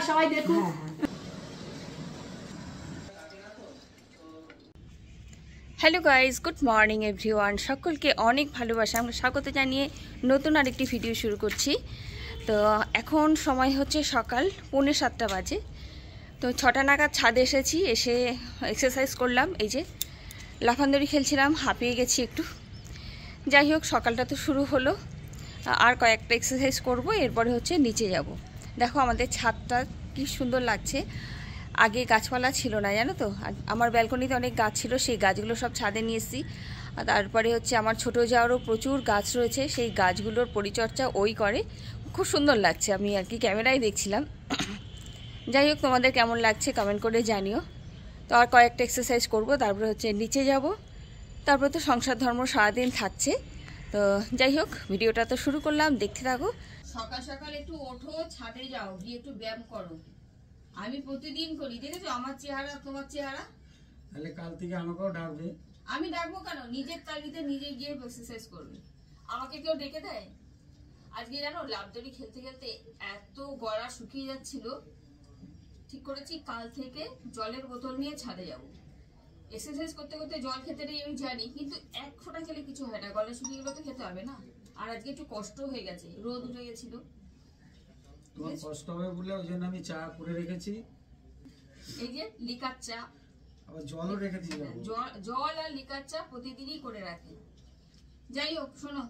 সবাই দেখুন। Hello guys, good morning everyone. সকলকে অনেক ভালোবাসা, আমরা স্বাগত জানিয়ে নতুন আরেকটি ভিডিও শুরু করছি। তো এখন সময় হচ্ছে সকাল 6:45 বাজে। তো 6টা নাগাদ ছাদে এসেছি, এসে এক্সারসাইজ করলাম। এই যে লাফান্দড়ি খেলছিলাম, হাঁপিয়ে গেছি একটু। যাই হোক, সকালটা তো শুরু হলো, আর কয়েকটা এক্সারসাইজ করব, এরপরে হচ্ছে নিচে যাব। দেখো আমাদের ছাদটা কি সুন্দর লাগছে। আগে গাছপালা ছিল না, জানো তো। আমার ব্যালকনিতে অনেক গাছ ছিল, সেই গাছগুলো সব ছাদে নিয়ে এসেছি। আর তারপরে হচ্ছে আমার ছোটো যাওয়ারও প্রচুর গাছ রয়েছে, সেই গাছগুলোর পরিচর্যা ওই করে। খুব সুন্দর লাগছে, আমি আর কি ক্যামেরায় দেখছিলাম। যাই হোক, তোমাদের কেমন লাগছে কমেন্ট করে জানিও। তো আর কয়েকটা এক্সারসাইজ করব, তারপরে হচ্ছে নিচে যাব। তারপরে তো সংসার ধর্ম সারাদিন থাকছে। তো যাই হোক, ভিডিওটা তো শুরু করলাম, দেখতে থাকো। সকাল সকাল একটু ওঠো, ছাদে যাও, গিয়ে একটু ব্যায়াম করো। আমি প্রতিদিন করি, দেখেছো আমার চেহারা তোমার চেহারা। তাহলে কাল থেকে আমাকেও ডাকবে। আমি ডাকবো কেন? নিজের তাগিদে নিজে গিয়ে এক্সারসাইজ করবে। আমাকে কেউ ডেকে দেয়? আজকে জানো লাফদড়ি খেলতে খেলতে এত গলা শুকিয়ে যাচ্ছিল, ঠিক করেছি কাল থেকে জলের বোতল নিয়ে ছাদে যাব। এক্সারসাইজ করতে করতে জল খেতে নেই আমি জানি, কিন্তু এক ফোঁটা খেলে কিছু হয় না, গলা শুকিয়ে গেলে তো খেতে হবে না। আর আজকে একটু কষ্ট হয়ে গেছে, রোদ উঠে গেছিল। তোমার কষ্ট হবে বলে ওই জন্য আমি চা করে রেখেছি। এই যে লিকার চা, আবার জলও রেখেছি। জল আর লিকার চা প্রতিদিনই করে রাখি। যাই হোক, শোনো,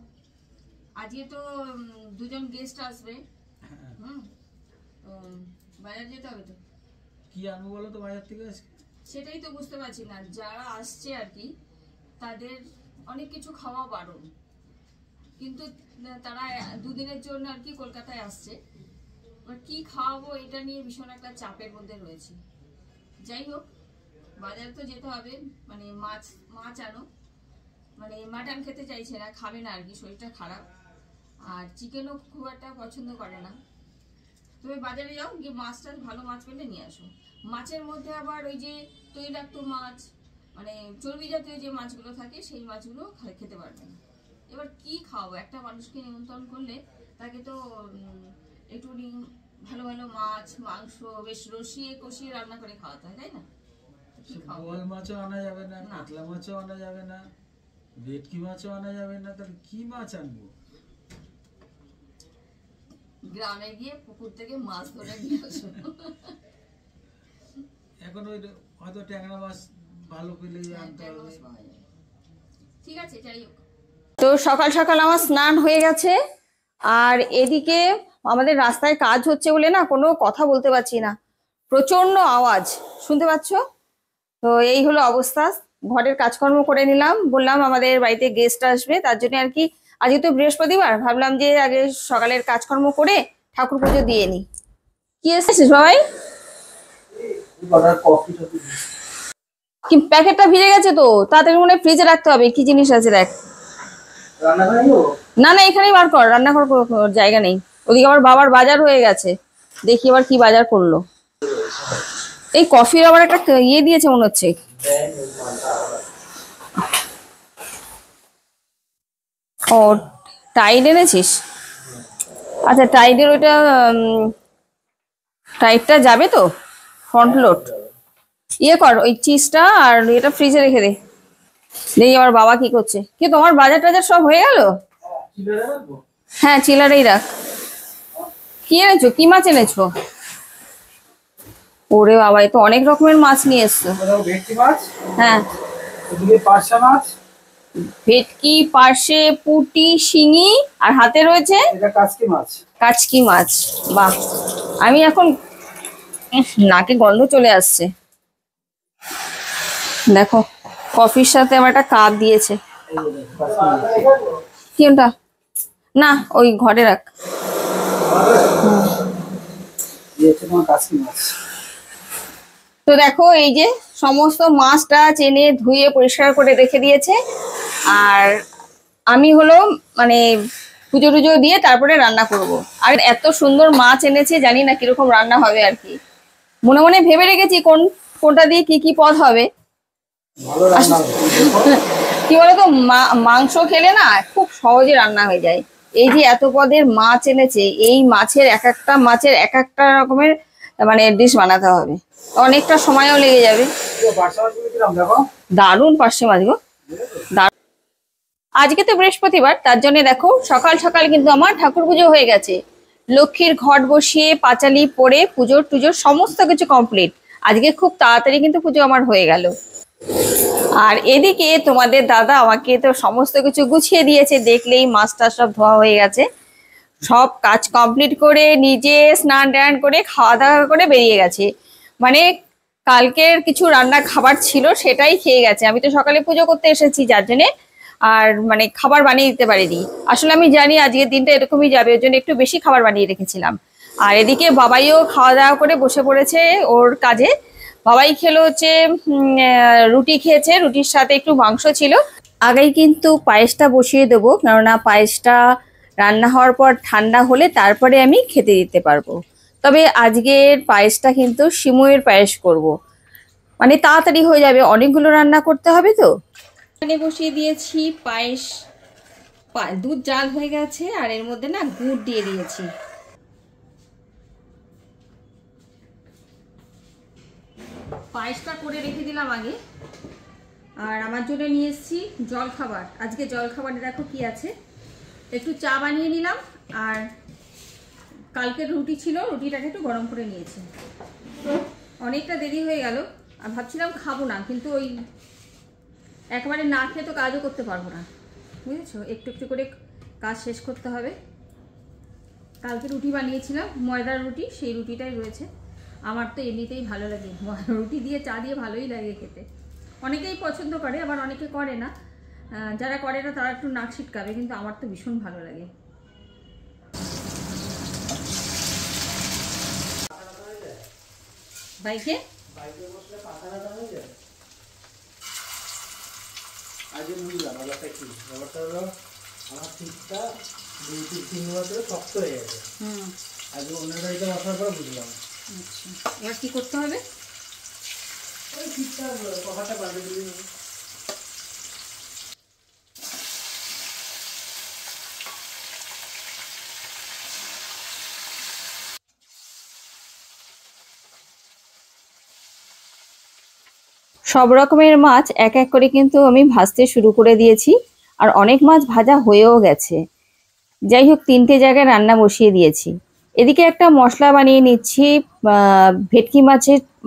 আজকে তো দুজন গেস্ট আসবে। বাজার যেতে হবে তো। কি আনবো বলো তো বাজার থেকে আজকে? সেটাই তো বুঝতে পারছি না। যারা আসছে আর কি, তাদের অনেক কিছু খাওয়া বারণ, কিন্তু তারা দুদিনের জন্য আর কি কলকাতায় আসছে। এবার কি খাওয়াবো এটা নিয়ে ভীষণ একটা চাপের মধ্যে রয়েছে। যাই হোক, বাজারে তো যেতে হবে। মানে মাছ আনো, মানে মাটন খেতে চাইছে না, খাবে না আর কি, শরীরটা খারাপ। আর চিকেনও খুব একটা পছন্দ করে না। তুমি বাজারে যাও, গিয়ে মাছটা ভালো মাছ পেলে নিয়ে আসো। মাছের মধ্যে আবার ওই যে তৈলাক্ত মাছ, মানে চর্বি জাতীয় যে মাছগুলো থাকে, সেই মাছগুলো খেতে পারবে না। এবার কি খাওয়াবো? একটা মানুষকে নিমন্ত্রণ করলে তাকে তো একটু ভালো ভালো মাছ মাংস বেশ রসিয়ে কষিয়ে রান্না করে খাওয়াতে হয়, তাই না? বোয়াল মাছও আনা যাবে না, কাতলা মাছও আনা যাবে না, ভেটকি মাছও আনা যাবে না, তাহলে কি মাছ আনবো? গ্রামে গিয়ে পুকুর থেকে মাছ ধরে নিয়ে আসো। এখন ওই হয়তো ট্যাংরা মাছ ভালো পেলে আনতে হবে। ঠিক আছে, যাই হোক। তো সকাল সকাল আমার স্নান হয়ে গেছে, আর এদিকে আমাদের রাস্তায় কাজ হচ্ছে বলে না কোনো কথা বলতে পারছি না, প্রচন্ড আওয়াজ শুনতে পাচ্ছ। তো এই হলো অবস্থা। ঘরের কাজকর্ম করে নিলাম, বললাম আমাদের বাড়িতে গেস্ট আসবে, তার জন্য আর কি। আজকে তো বৃহস্পতিবার, ভাবলাম যে আগে সকালের কাজকর্ম করে ঠাকুর পুজো দিয়ে নি। কি এসেছিস সবাই? কি প্যাকেটটা ভিজে গেছে তো, তাড়াতাড়ি মনে হয় ফ্রিজে রাখতে হবে। কি জিনিস আছে দেখ। না না, এখানেই বার কর, রান্নাঘর জায়গা নেই। ওদিকে আমার বাবার বাজার হয়ে গেছে, দেখি আবার কি বাজার করলো। এই কফির আবার একটা ইয়ে দিয়েছে মনে হচ্ছে। ও, টাইড এনেছিস? আচ্ছা, টাইডের ওইটা টাইডটা যাবে তো ফ্রন্ট লোড। ইয়ে কর, ওই চিজটা আর এটা ফ্রিজে রেখে দে। দেখি আমার বাবা কি করছে। কি তোমার বাজার টাজার সব হয়ে গেল? হ্যাঁ, চিলারেই রাখ। কি এনেছো? কি মাছ এনেছো? ওরে বাবা, এ তো অনেক রকমের মাছ নিয়ে এসছো। হ্যাঁ, ভেটকি, পার্শে, পুঁটি, শিঙি, আর হাতে রয়েছে কাচকি মাছ। বাহ, আমি এখন নাকে গন্ধ চলে আসছে। দেখো, কফির সাথে আমার একটা কাপ দিয়েছে। কি ওটা? না, ওই ঘরে রাখ। তো দেখো, এই যে সমস্ত মাছটা চেনে ধুয়ে পরিষ্কার করে রেখে দিয়েছে। আর আমি হলো মানে পুজো টুজো দিয়ে তারপরে রান্না করব। আর এত সুন্দর মাছ এনেছে, জানি না কিরকম রান্না হবে আর কি। মনে মনে ভেবে রেখেছি কোনটা দিয়ে কি কি পদ হবে। কি বলতো, মাংস খেলে না খুব সহজে রান্না হয়ে যায়, এই যে এত পদের মাছ এনেছে, এই মাছের এক একটা মাছের এক একটা রকমের মানে ডিশ বানাতে হবে, অনেকটা সময়ও লেগে যাবে। দারুণ পার্শে মাছ গো, দারুণ। আজকে তো বৃহস্পতিবার, তার জন্য দেখো সকাল সকাল কিন্তু আমার ঠাকুর পুজো হয়ে গেছে। লক্ষ্মীর ঘট বসিয়ে পাঁচালি পরে পুজোর টুজোর সমস্ত কিছু কমপ্লিট। আজকে খুব তাড়াতাড়ি কিন্তু পুজো আমার হয়ে গেল। আর এদিকে তোমাদের দাদা আমাকে তো সমস্ত কিছু গুছিয়ে দিয়েছে, দেখলেই মাছটা সব ধোয়া হয়ে গেছে। সব কাজ কমপ্লিট করে নিজে স্নান টান করে খাওয়া দাওয়া করে বেরিয়ে গেছে। মানে কালকের কিছু রান্না খাবার ছিল সেটাই খেয়ে গেছে। আমি তো সকালে পুজো করতে এসেছি যার জন্যে আর মানে খাবার বানিয়ে দিতে পারিনি। আসলে আমি জানি আজকের দিনটা এরকমই যাবে, ওর জন্য একটু বেশি খাবার বানিয়ে রেখেছিলাম। আর এদিকে বাবাইও খাওয়া দাওয়া করে বসে পড়েছে ওর কাজে। বাবাই খেলো হচ্ছে রুটি খেয়েছে, রুটির সাথে একটু মাংস ছিল। আগেই কিন্তু পায়েসটা বসিয়ে দেবো, কেননা পায়েসটা রান্না হওয়ার পর ঠান্ডা হলে তারপরে আমি খেতে দিতে পারবো। তবে আজকের পায়েসটা কিন্তু সিমইয়ের পায়েস করব, মানে তাড়াতাড়ি হয়ে যাবে, অনেকগুলো রান্না করতে হবে তো। এখানে বসিয়ে দিয়েছি পায়েস, দুধ জাল হয়ে গেছে আর এর মধ্যে না গুড় দিয়ে দিয়েছি। পায়েসটা করে রেখে দিলাম আগে। আর আমার জন্য নিয়ে এসেছি জল খাবার। আজকে জল খাবারে দেখো কি আছে, একটু চা বানিয়ে নিলাম আর কালকের রুটি ছিল, রুটিটাকে একটু গরম করে নিয়েছি। অনেকটা দেরি হয়ে গেল আর ভাবছিলাম খাবো না, কিন্তু ওই একবারে না খেয়ে তো কাজও করতে পারবো না, বুঝেছো, একটু একটু করে কাজ শেষ করতে হবে। কালকে রুটি বানিয়েছিলাম ময়দার রুটি, সেই রুটিটাই রয়েছে। আমার তো এমনিতেই ভালো লাগে, রুটি দিয়ে চা দিয়ে ভালোই লাগে খেতে। অনেকেই পছন্দ করে, আবার অনেকে করে না। যারা করে না তারা একটু নাক ছিটকাবে, কিন্তু আমার তো ভীষণ ভালো লাগে। বাইকে আজকে বুঝলাম ব্যাপারটা কি, ব্যাপারটা হলো আমার ঠিকটা 2-3 বছর শক্ত হয়ে গেছে। আজকে অন্য গাড়িতে বসার পর বুঝলাম। আচ্ছা, এবার কি করতে হবে? ওই ঠিকটা কথাটা বাড়িয়ে দিলে হবে। সব রকমের মাছ এক এক করে কিন্তু আমি ভাজতে শুরু করে দিয়েছি, আর অনেক মাছ ভাজা হয়েও গেছে। যাই হোক, 3টে জায়গায় রান্না বসিয়ে দিয়েছি। এদিকে একটা মশলা বানিয়ে নিচ্ছি, ভেটকি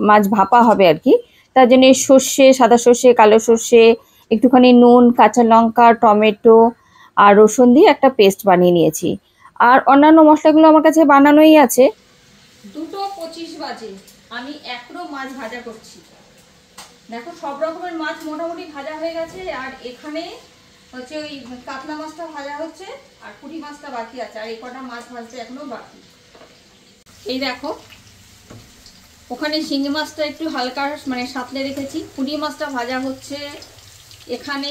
মাছ ভাপা হবে আর কি। তার জন্য সর্ষে, সাদা সর্ষে, কালো সর্ষে, একটুখানি নুন, কাঁচা লঙ্কা, টমেটো আর রসুন দিয়ে একটা পেস্ট বানিয়ে নিয়েছি। আর অন্যান্য মশলাগুলো আমার কাছে বানানোই আছে। 2:25 বাজে, আমি এখনো মাছ ভাজা করছি। দেখো সব রকমের মাছ মোটামুটি ভাজা হয়ে গেছে, আর এখানে হচ্ছে ওই কাতলা মাছটা ভাজা হচ্ছে আর পুঁটি মাছটা বাকি আছে, আর এই কটা মাছ ভাজতে এখনো বাকি। এই দেখো ওখানে শিঙি মাছটা একটু হালকা মানে সাঁতলে রেখেছি, পুঁটি মাছটা ভাজা হচ্ছে। এখানে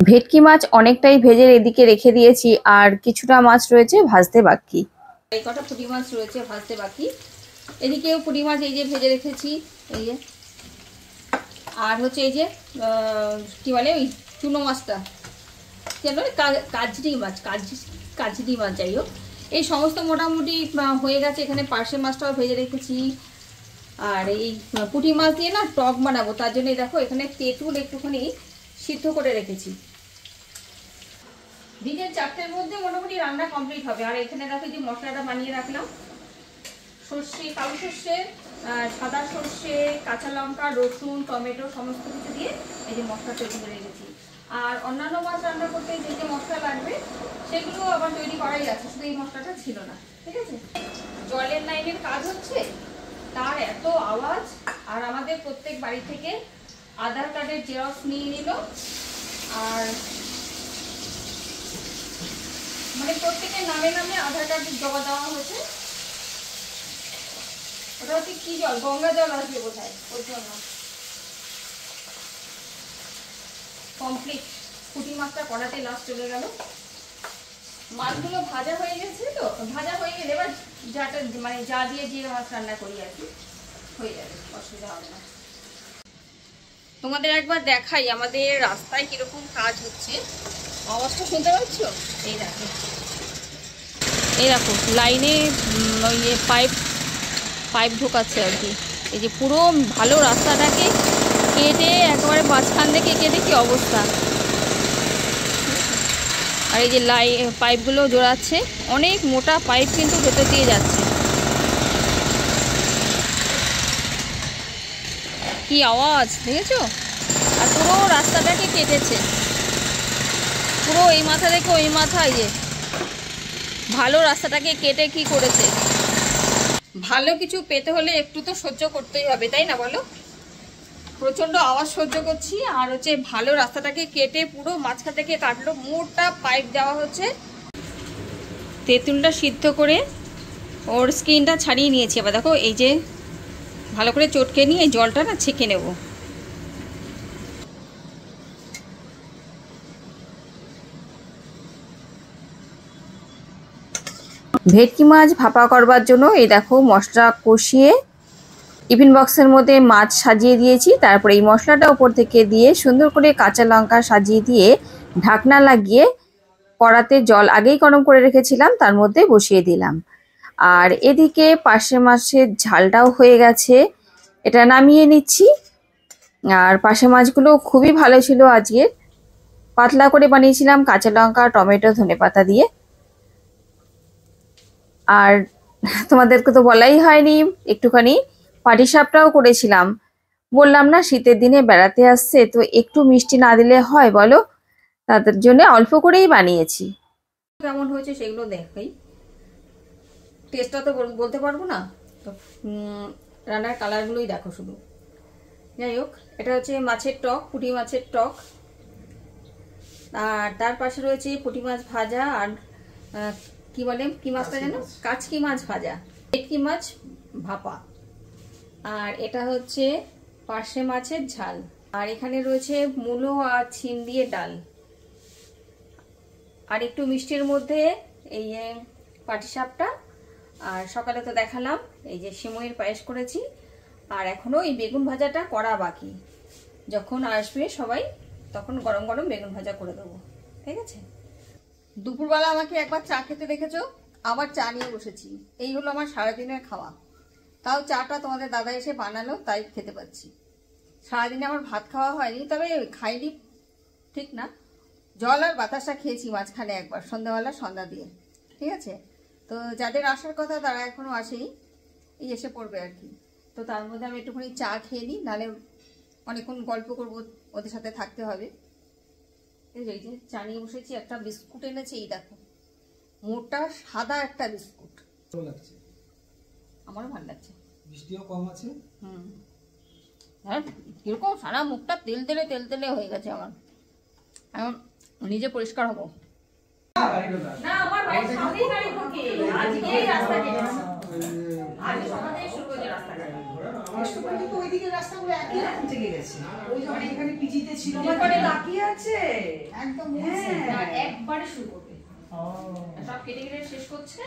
ভেটকি মাছ অনেকটাই ভেজে এদিকে রেখে দিয়েছি, আর কিছুটা মাছ রয়েছে ভাজতে বাকি। এই কটা পুঁটি মাছ রয়েছে ভাজতে বাকি। এদিকেও পুঁটি মাছ এই যে ভেজে রেখেছি, এই যে। আর হচ্ছে এই যে কি বলে ওই চুনো মাছটা, কেন কাজরি মাছ, যাই হোক, এই সমস্ত মোটামুটি হয়ে গেছে। এখানে পার্শে মাছটাও ভেজে রেখেছি। আর এই পুঁটি মাছ দিয়ে না টক বানাবো, তার জন্য দেখো এখানে তেঁতুল একটুখানি সিদ্ধ করে রেখেছি। দিনের 4টের মধ্যে মোটামুটি রান্না কমপ্লিট হবে। আর এখানে দেখো যে মশলাটা বানিয়ে রাখলাম, সর্ষে, কালো সর্ষে, সাদা সর্ষে, কাঁচা লঙ্কা, রসুন, টমেটো সমস্ত কিছু দিয়ে এই যে মশলা তৈরি করে রেখেছি। আর অন্যান্য মাছ রান্না করতে যে যে মশলা লাগবে সেগুলো আবার তৈরি করাই আছে, শুধু এই মশলাটা ছিল না। ঠিক আছে, জলের লাইনের কাজ হচ্ছে, তার এত আওয়াজ। আর আমাদের প্রত্যেক বাড়ি থেকে আধার কার্ডের জেরক্স নিয়ে নিল, আর মানে প্রত্যেকের নামে নামে আধার কার্ড জমা দেওয়া হয়েছে। ওটা হচ্ছে কি জল, গঙ্গা জল আসবে বোধহয়, ওর জন্য। কমপ্লিট, পুঁটি মাছটা কড়াতে লাস্ট চলে গেল। মাছগুলো ভাজা হয়ে গেছে, তো ভাজা হয়ে গেলে এবার যাটা মানে যা দিয়ে যে মাছ রান্না করি আর কি হয়ে যাবে, অসুবিধা হবে না। তোমাদের একবার দেখাই আমাদের রাস্তায় কিরকম কাজ হচ্ছে, আওয়াজটা শুনতে পাচ্ছ? এই দেখো এই দেখো লাইনে ওই পাইপ ঢোকাচ্ছে আর কি। এই যে পুরো ভালো রাস্তাটাকে কেটে একেবারে মাঝখান থেকে কেটে কি অবস্থা। আর এই যে পাইপগুলো জোড়াচ্ছে, অনেক মোটা পাইপ কিন্তু ভেতর দিয়ে যাচ্ছে। কি আওয়াজ দেখেছো? আর পুরো রাস্তাটাকে কেটেছে, পুরো এই মাথা থেকে ওই মাথা। এই যে ভালো রাস্তাটাকে কেটে কি করেছে। ভালো কিছু পেতে হলে একটু তো সহ্য করতেই হবে, তাই না বলো? প্রচণ্ড আওয়াজ সহ্য করছি, আর হচ্ছে ভালো রাস্তাটাকে কেটে পুরো মাঝখান থেকে কাটলো, মোটা পাইপ দেওয়া হচ্ছে। তেঁতুলটা সিদ্ধ করে ওর স্কিনটা ছাড়িয়ে নিয়েছি। আবার দেখো এই যে ভালো করে চটকে নিয়ে এই জলটা না ছেঁকে নেব। ভেটকি মাছ ভাপা করবার জন্য এই দেখো মশলা কষিয়ে টিফিন বক্সের মধ্যে মাছ সাজিয়ে দিয়েছি। তারপরে এই মশলাটা উপর থেকে দিয়ে সুন্দর করে কাঁচা লঙ্কা সাজিয়ে দিয়ে ঢাকনা লাগিয়ে কড়াতে জল আগেই গরম করে রেখেছিলাম তার মধ্যে বসিয়ে দিলাম। আর এদিকে পার্শে মাছের ঝালটাও হয়ে গেছে, এটা নামিয়ে নিচ্ছি। আর পার্শে মাছগুলো খুবই ভালো ছিল আজকে, পাতলা করে বানিয়েছিলাম কাঁচা লঙ্কা টমেটো ধনেপাতা দিয়ে। আর তোমাদেরকে তো বলাই হয়নি, একটুখানি পাটিসাপটাও করেছিলাম। বললাম না শীতের দিনে বেড়াতে আসছে, তো একটু মিষ্টি না দিলে হয় বলো, তাদের জন্য অল্প করেই বানিয়েছি। কেমন হয়েছে সেগুলো দেখাই, টেস্টটা তো বলতে পারবো না, তো রান্নার কালারগুলোই দেখো শুধু। যাই হোক, এটা হচ্ছে মাছের টক, পুঁটি মাছের টক। আর তার পাশে রয়েছে পুঁটি মাছ ভাজা, আর কি বলে কি মাছটা জানো, কাচকি মাছ ভাজা, ভেটকি মাছ ভাপা। আর এটা হচ্ছে পার্শে মাছের ঝাল। আর এখানে রয়েছে মূলো আর ছিম দিয়ে ডাল। আর একটু মিষ্টির মধ্যে এই পাটিসাপটা। আর সকালে তো দেখালাম এই যে সিমইয়ের পায়েস করেছি। আর এখনো এই বেগুন ভাজাটা করা বাকি, যখন আসবে সবাই তখন গরম গরম বেগুন ভাজা করে দেবো, ঠিক আছে? দুপুরবেলা আমাকে একবার চা খেতে দেখেছো, আবার চা নিয়ে বসেছি। এই হলো আমার সারাদিনের খাওয়া। তাও চাটা তোমাদের দাদা এসে বানালো তাই খেতে পাচ্ছি। সারাদিনে আমার ভাত খাওয়া হয়নি, তবে খাইনি ঠিক না, জল আর বাতাসা খেয়েছি মাঝখানে একবার সন্ধ্যাবেলা সন্ধ্যা দিয়ে, ঠিক আছে? তো যাদের আসার কথা তারা এখনো আসেনি, এই এসে পড়বে আর কি। তো তার মধ্যে আমি একটুখানি চা খেয়ে নিই, নাহলে অনেকক্ষণ গল্প করবো, ওদের সাথে থাকতে হবে। এই যে চা নিয়ে বসেছি, একটা বিস্কুট এনেছি, এই দেখো মোটা সাদা একটা বিস্কুট, আমারও ভালো লাগছে। বৃষ্টিও কম আছে। হ্যাঁ, কিরকম সারা মুখটা তেল তেলে হয়ে গেছে আমার। এখন নিজে পরিষ্কার হবো না, আমার বাড়ির সামনেই গাড়ি ঢোকে, আজকে রাস্তা কেটেছে, আজ সকাল থেকে শুরু হয়েছে রাস্তা কাটা। কিন্তু ওইদিকে রাস্তাগুলো একই রকম থেকে গেছে, ওই যখন এখানে পিজিতে ছিল এখানে তাকিয়ে আছে একদম, একবারে শুরু করবে, সব কেটে কেটে শেষ করছে।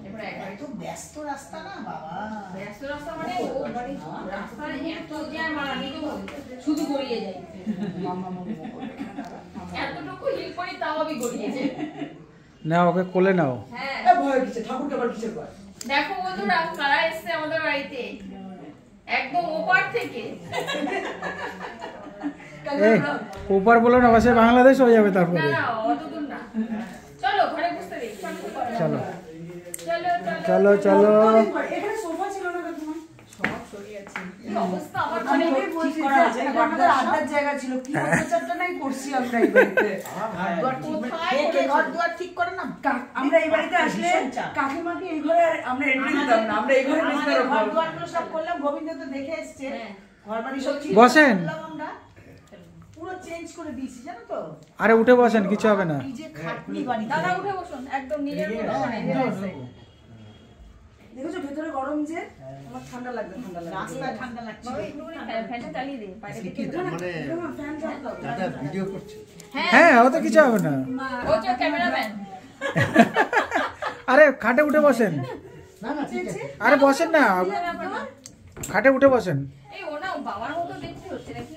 এবারে একবারে তো ব্যস্ত রাস্তা না বাবা, ব্যস্ত রাস্তা মানে ও বাড়ি রাস্তায় এত জ্যাম, আর আমি তো শুধু গড়িয়ে যাই, এতটুকু হিল করি তাও আমি গড়িয়ে যাই। না ওকে কোলে নাও। হ্যাঁ, ভয় কিছু ঠাকুরকে আবার কিসের ভয়? দেখো বন্ধুরা কারা এসছে আমাদের বাড়িতে, একদম ওপার থেকে। ওপার বলো না, পাশে বাংলাদেশ হয়ে যাবে তারপরে। না না, অত দূর না, চলো ঘরে বসতে দিই, চলো চলো চলো চলো। এখানে সোফা ছিল না কাকিমা, সব সরিয়েছি, কি অবস্থা আমার আমি ঘরে। ওই বলছি যে আমাদের আড্ডার জায়গা ছিল, কি অত্যাচারটা নাই করছি আমরা এই বাড়িতে। ঘর দুয়ার ঠিক করে না, আমরা এই বাড়িতে আসলে কাকিমাকে এই ঘরে আমরা এন্ট্রি দিতাম না, আমরা এই ঘরে বসে ঘর দুয়ারগুলো সব করলাম। গোবিন্দ তো দেখে এসেছে, ঘর বাড়ি সব ঠিক বসেন, আমরা পুরো চেঞ্জ করে দিয়েছি, জানো তো? আরে উঠে বসেন, কিছু হবে না। এই যে খাটনি বাড়ি, দাদা উঠে বসুন, একদম নিজের মতো করে দেখেছো ভেতরে গরম যে, আমার ঠান্ডা লাগবে, রাস্তা ঠান্ডা লাগছে। ফ্যানটা চালিয়ে দে, বাইরে থেকে ফ্যান চালাও। দাদা ভিডিও করছে। হ্যাঁ হ্যাঁ ওতে কিছু হবে না। ও যে ক্যামেরাম্যান। আরে খাটে উঠে বসেন। না না ঠিক আছে, আরে বসেন না, খাটে উঠে বসেন। এই ও না বাবার মতো দেখতে হচ্ছে নাকি?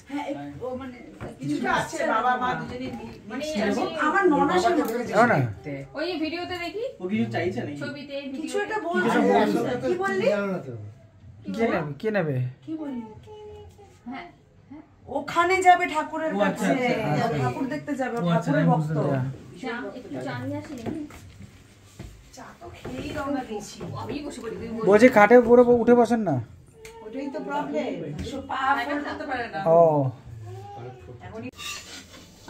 হ্যাঁ ও মানে কিছুটা আছে, বাবা মা দুজনেই মানে আমার ননাসের মতো দেখতে। ওই ভিডিওতে দেখি ও কিছু চাইছে নাকি? ছবিতে কিছু একটা বল। কি বললি? কে নেবে? কি বললি? হ্যাঁ ওখানে যাবে ঠাকুরের ও আচ্ছা, কাছে, আচ্ছা। ঠাকুর দেখতে যাবে, ও আচ্ছা, ঠাকুরের আমি ভক্ত। বুঝতে পারলাম। একটু চা নিয়ে আসি চা তো খেয়েই রওনা দিয়েছি। আমি বসে পড়ি বলছি খাটে পুরো উঠে বসেন না। ওটাই তো প্রবলেম, পা ফোল্ড করতে পারে না। ও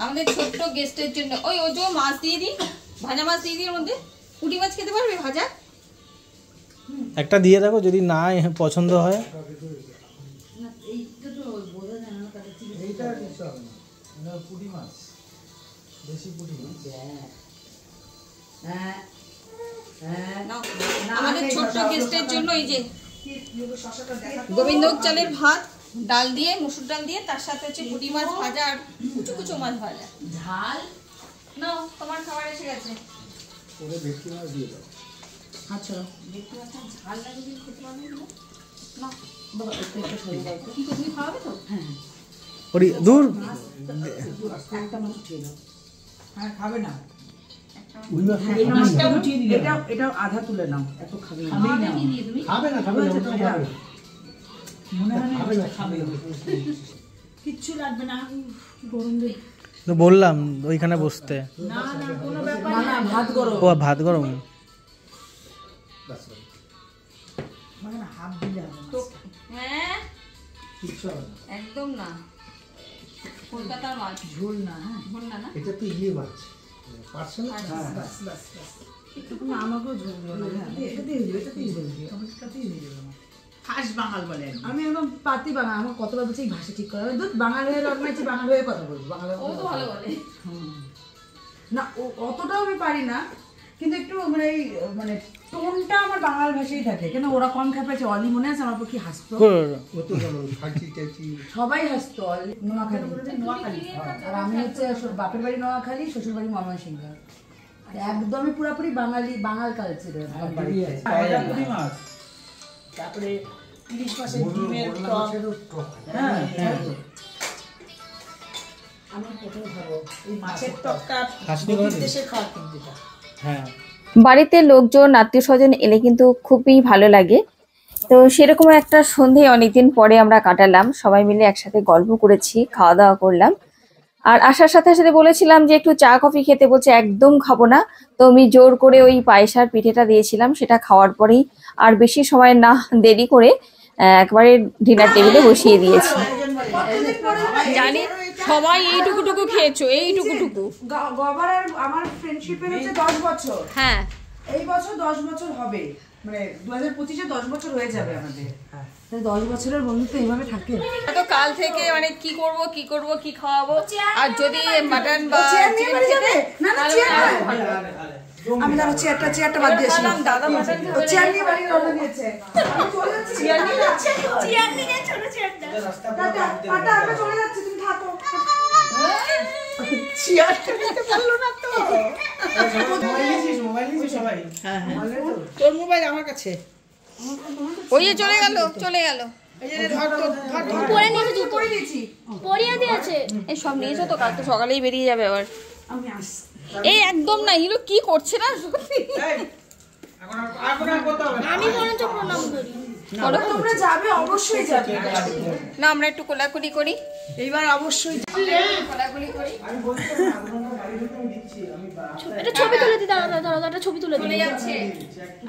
আমাদের ছোট্ট গেস্টের জন্য ওই যে মাছ দিয়ে দিই, ভাজা মাছ দিয়ে দিই, ওর মধ্যে পুঁটি মাছ খেতে পারবে ভাজা? একটা দিয়ে দেখো, যদি না পছন্দ হয়। এইটা তো বোঝা যায় না, তাহলে ঠিক আছে। এইটা কিছু হবে না, পুঁটি মাছ, দেশি পুঁটি মাছ। হ্যাঁ হ্যাঁ নাও, না, আমাদের এই ছোট্ট শশা, গেস্টের শশাটা জন্য এই যে শশাটা দেখা তো। গোবিন্দভোগ চালের ভাত, ডাল দিয়ে, মসুর ডাল দিয়ে, তার সাথে হচ্ছে পুঁটি মাছ ভাজা আর কুচু কুচু মাছ ভাজা। ঝাল। নাও, তোমার খাবার এসে গেছে। ওরে ভেটকি মাছ দিয়ে দাও। আচ্ছা দেখতে পাচ্ছেন ঝাল লাগে যদি খেতে পারবে না? নাও, বাবা একটু একটু সরিয়ে দাও তো। কি তুমি খাওয়াবে তো? হ্যাঁ ওরে দূর। একটা মাছ উঠিয়ে দাও। হ্যাঁ খাবে না। একটা এই মাছটা উঠিয়ে দিলে এটাও আধা তুলে নাও, এত খাবে না। খাওয়াবে কি দিয়ে তুমি? খাবে না, খাবে না, ওটা খাবে না। মনে হয় না খাবে না, খাবে না। কিচ্ছু লাগবে না, কি গরম রে। তো বললাম ওইখানে বসতে। না না কোনো ব্যাপার না, ভাত গরম। ও ভাত গরম। মানে হাফ দিলে হবে না। তো হ্যাঁ, কিচ্ছু হবে না। একদম না। কলকাতার মাছ, ঝোল না, হ্যাঁ ঝোল না না? এটা তো ইয়ে মাছ, পার্সেল। বাস বাস বাস। না আমাকেও ঝোল দিও না, হ্যাঁ এটাতেই হয়ে যাবে, এটাতেই হয়ে যাবে, টমেটোটাতেই হয়ে যাবে আমার। খাস বাঙাল বলে আমি একদম পাতি বাঙাল, আমার কতবার বলছি এই ভাষা ঠিক করা, দুধ বাঙাল হয়ে জন্মেছি, বাঙাল হয়ে কথা বলবো, বাঙাল হয়ে ও তো ভালো বলে। না অতটাও আমি পারি না, কিন্তু একটু মানে এই মানে টোনটা আমার বাঙাল ভাষাই থাকে। কেন ওরা কম খেপেছে, অলি মনে আছে আমার উপর কি হাসতো, সবাই হাসতো। অলি নোয়াখালী, আর আমি হচ্ছে বাপের বাড়ি নোয়াখালী, শ্বশুর বাড়ি ময়মনসিংহ, একদমই পুরোপুরি বাঙালি, বাঙাল কালচারের। তারপরে ইলিশ মাছের ডিমের টক, হ্যাঁ আমি প্রথমে খাবো এই মাছের টকটা, দেশের খাওয়া কিন্তু এটা। হ্যাঁ, বাড়িতে লোকজন আত্মীয় স্বজন এলে কিন্তু খুবই ভালো লাগে। তো সেরকম একটা সন্ধে অনেকদিন পরে আমরা কাটালাম, সবাই মিলে একসাথে গল্প করেছি, খাওয়া দাওয়া করলাম। আর আসার সাথে সাথে বলেছিলাম যে একটু চা কফি খেতে, বলছে একদম খাবো না। তো আমি জোর করে ওই পায়েসার পিঠেটা দিয়েছিলাম, সেটা খাওয়ার পরেই আর বেশি সময় না দেরি করে একবারে ডিনার টেবিলে বসিয়ে দিয়েছি। জানি সবাই এইটুকুটুকু খেয়েছো, এইটুকুটুকু। গবার আর আমার ফ্রেন্ডশিপের হচ্ছে 10 বছর। হ্যাঁ, এই বছর 10 বছর হবে, মানে 2025-এ 10 বছর হয়ে যাবে আমাদের। তাই 10 বছরের বন্ধুত্ব এইভাবে থাকে। তো কাল থেকে মানে কি করব কি খাওয়াবো, আর যদি মাটন বা চিকেন খেতে, না না চেয়ার আমি না চেয়ারটা বাদ দিয়েছি। দাদা মাটন খাবে, চেয়ার নিয়ে বাড়ি রওনা দিয়েছে। আমি চলে যাচ্ছি, চেয়ার নিয়ে ছোট চেয়ারটা টাটা, আমরা চলে যাচ্ছি, তুমি থাকো। চেয়ারটা নিতে পারলো না তো। সবাই। হ্যাঁ হ্যাঁ তোর মোবাইল আমার কাছে। ওই যে চলে গেল। এই যে ধর পরে নিয়েছি, জুতো পরে দিয়েছি। পরিয়া দিয়েছে। এই সব নিয়েছো তো, কাল তো সকালেই বেরিয়ে যাবে আবার। আমি আসছি। এই একদম না, হিরো কি করছে না। আমি বরঞ্চ প্রণাম করি। তোমরা যাবে, অবশ্যই যাবে। না আমরা একটু কোলাকুলি করি, এইবার অবশ্যই কোলাকুলি করি। একটা ছবি তুলে দিই, দাঁড়াও একটা ছবি তুলে চলে দিই। যাচ্ছে।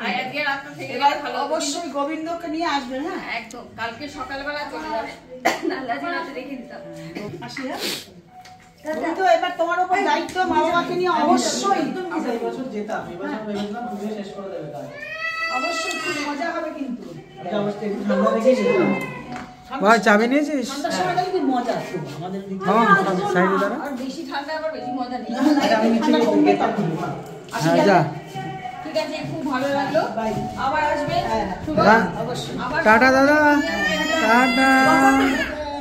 আর আজকে রাতটা থেকে এবার গেলে ভালো। অবশ্যই গোবিন্দকে নিয়ে আসবে। হ্যাঁ একদম কালকে সকালবেলা চলে যাবে, নাল্লাজি রেখে দিতাম। আসি। তুমি তো এবার তোমার উপর দায়িত্ব, মা বাবাকে নিয়ে অবশ্যই এই বছর যেতাম, এই বছর ভেবেছিলাম পুজো শেষ করে দেবে তাই। অবশ্যই খুব মজা হবে কিন্তু। এই অবস্থা একটু ঠান্ডা রেখে যেতাম। ভাই চাবি নিয়েছিস? ঠান্ডার সময়টা কিন্তু মজা খুব আমাদের দিকে। সাইডে দাঁড়া। আর বেশি ঠান্ডা আবার বেশি মজা নেই। আমি নিচে গিয়ে দেখি। হ্যাঁ যা। ঠিক আছে, খুব ভালো লাগলো, আবার আসবে। হ্যাঁ, টাটা দাদা, টাটা।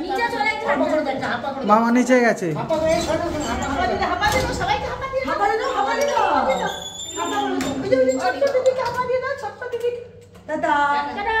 নিচে চলে যাচ্ছে। মামা নিচে গেছে। টাটা।